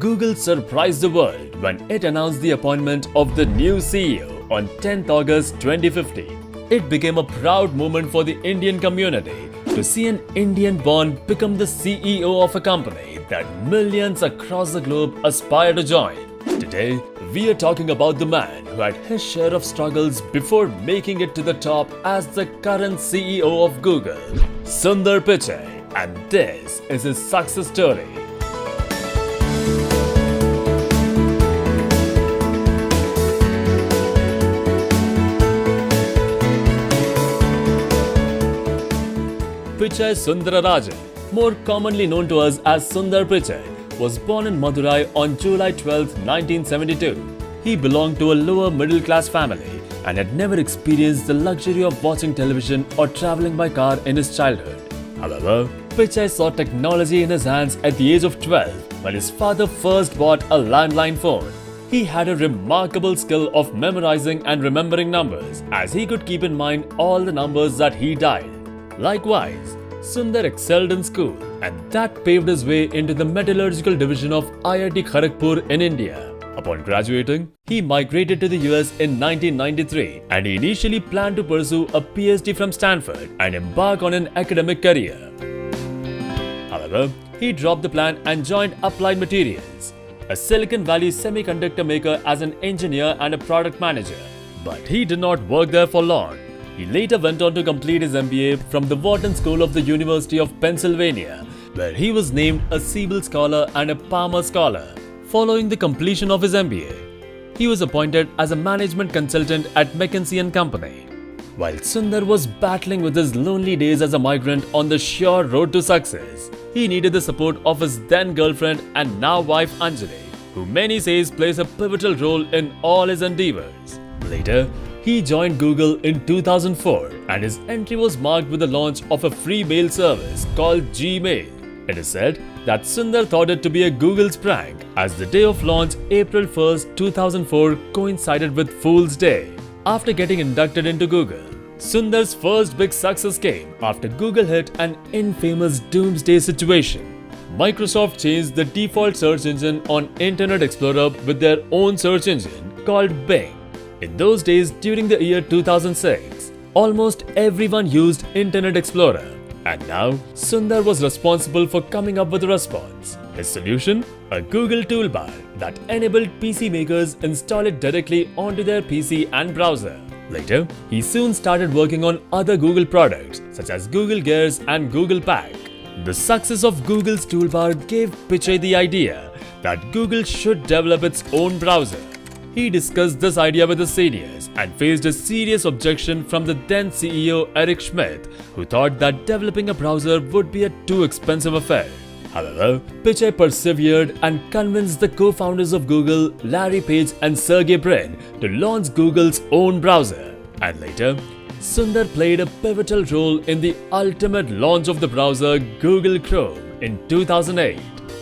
Google surprised the world when it announced the appointment of the new CEO on 10th August 2015. It became a proud moment for the Indian community to see an Indian-born become the CEO of a company that millions across the globe aspire to join. Today, we are talking about the man who had his share of struggles before making it to the top as the current CEO of Google, Sundar Pichai, and this is his success story. Pichai Sundararajan, more commonly known to us as Sundar Pichai, was born in Madurai on July 12, 1972. He belonged to a lower middle class family and had never experienced the luxury of watching television or traveling by car in his childhood. However, Pichai saw technology in his hands at the age of 12 when his father first bought a landline phone. He had a remarkable skill of memorizing and remembering numbers, as he could keep in mind all the numbers that he dialed. Likewise, Sundar excelled in school, and that paved his way into the metallurgical division of IIT Kharagpur in India. Upon graduating, he migrated to the US in 1993, and he initially planned to pursue a PhD from Stanford and embark on an academic career. However, he dropped the plan and joined Applied Materials, a Silicon Valley semiconductor maker, as an engineer and a product manager. But he did not work there for long. He later went on to complete his MBA from the Wharton School of the University of Pennsylvania, where he was named a Siebel Scholar and a Palmer Scholar. Following the completion of his MBA, he was appointed as a management consultant at McKinsey & Company. While Sundar was battling with his lonely days as a migrant on the sure road to success, he needed the support of his then girlfriend and now wife Anjali, who many say plays a pivotal role in all his endeavors. Later, he joined Google in 2004, and his entry was marked with the launch of a free mail service called Gmail. It is said that Sundar thought it to be a Google's prank, as the day of launch, April 1st, 2004, coincided with Fool's Day. After getting inducted into Google, Sundar's first big success came after Google hit an infamous doomsday situation. Microsoft changed the default search engine on Internet Explorer with their own search engine called Bing. In those days, during the year 2006, almost everyone used Internet Explorer, and now Sundar was responsible for coming up with a response. His solution? A Google toolbar that enabled PC makers install it directly onto their PC and browser. Later, he soon started working on other Google products such as Google Gears and Google Pack. The success of Google's toolbar gave Pichai the idea that Google should develop its own browser. He discussed this idea with his seniors and faced a serious objection from the then CEO Eric Schmidt, who thought that developing a browser would be a too expensive affair. However, Pichai persevered and convinced the co-founders of Google, Larry Page and Sergey Brin, to launch Google's own browser. And later, Sundar played a pivotal role in the ultimate launch of the browser Google Chrome in 2008.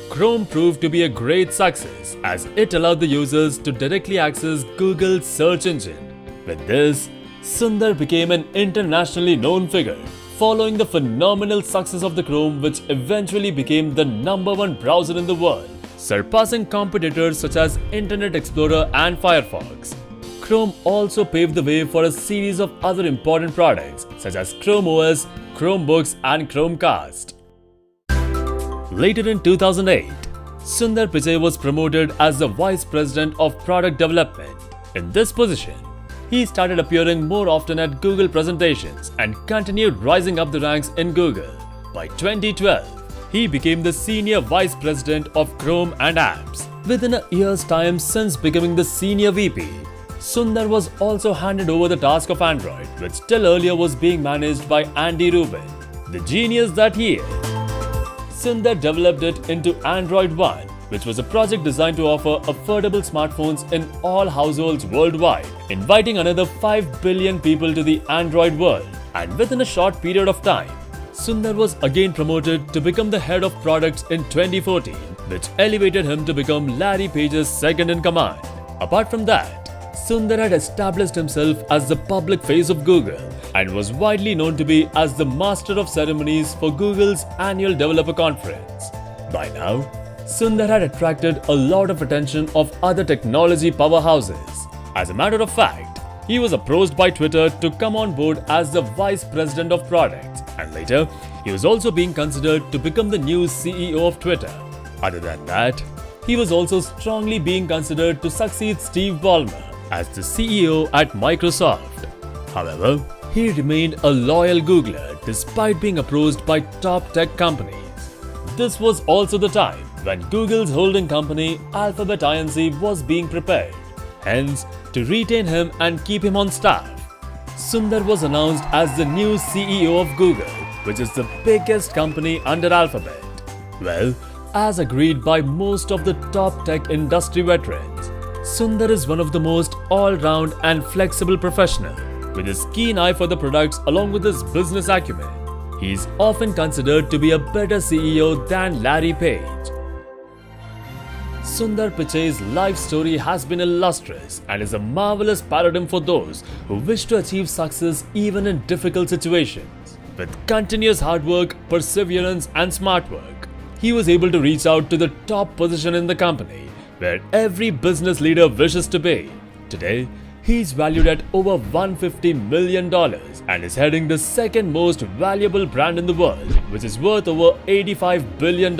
Chrome proved to be a great success, as it allowed the users to directly access Google's search engine. With this, Sundar became an internationally known figure, following the phenomenal success of the Chrome, which eventually became the #1 browser in the world, surpassing competitors such as Internet Explorer and Firefox. Chrome also paved the way for a series of other important products such as Chrome OS, Chromebooks and Chromecast. Later in 2008, Sundar Pichai was promoted as the Vice President of Product Development. In this position, he started appearing more often at Google presentations and continued rising up the ranks in Google. By 2012, he became the Senior Vice President of Chrome and Apps. Within a year's time since becoming the Senior VP, Sundar was also handed over the task of Android, which till earlier was being managed by Andy Rubin. The genius that he is, Sundar developed it into Android One, which was a project designed to offer affordable smartphones in all households worldwide, inviting another 5 billion people to the Android world. And within a short period of time, Sundar was again promoted to become the head of products in 2014, which elevated him to become Larry Page's second in command. Apart from that, Sundar had established himself as the public face of Google and was widely known to be as the master of ceremonies for Google's annual developer conference. By now, Sundar had attracted a lot of attention of other technology powerhouses. As a matter of fact, he was approached by Twitter to come on board as the vice president of products, and later, he was also being considered to become the new CEO of Twitter. Other than that, he was also strongly being considered to succeed Steve Ballmer as the CEO at Microsoft. However, he remained a loyal Googler despite being approached by top tech companies. This was also the time when Google's holding company Alphabet Inc. was being prepared. Hence, to retain him and keep him on staff, Sundar was announced as the new CEO of Google, which is the biggest company under Alphabet. Well, as agreed by most of the top tech industry veterans, Sundar is one of the most all-round and flexible professional, with his keen eye for the products along with his business acumen. He is often considered to be a better CEO than Larry Page. Sundar Pichai's life story has been illustrious and is a marvelous paradigm for those who wish to achieve success even in difficult situations. With continuous hard work, perseverance and smart work, he was able to reach out to the top position in the company, where every business leader wishes to be. Today, he is valued at over $150 million and is heading the second most valuable brand in the world, which is worth over $85 billion.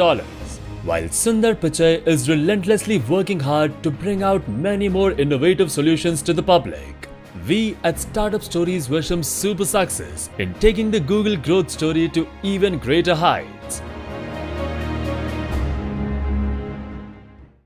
While Sundar Pichai is relentlessly working hard to bring out many more innovative solutions to the public, we at Startup Stories wish him super success in taking the Google growth story to even greater heights.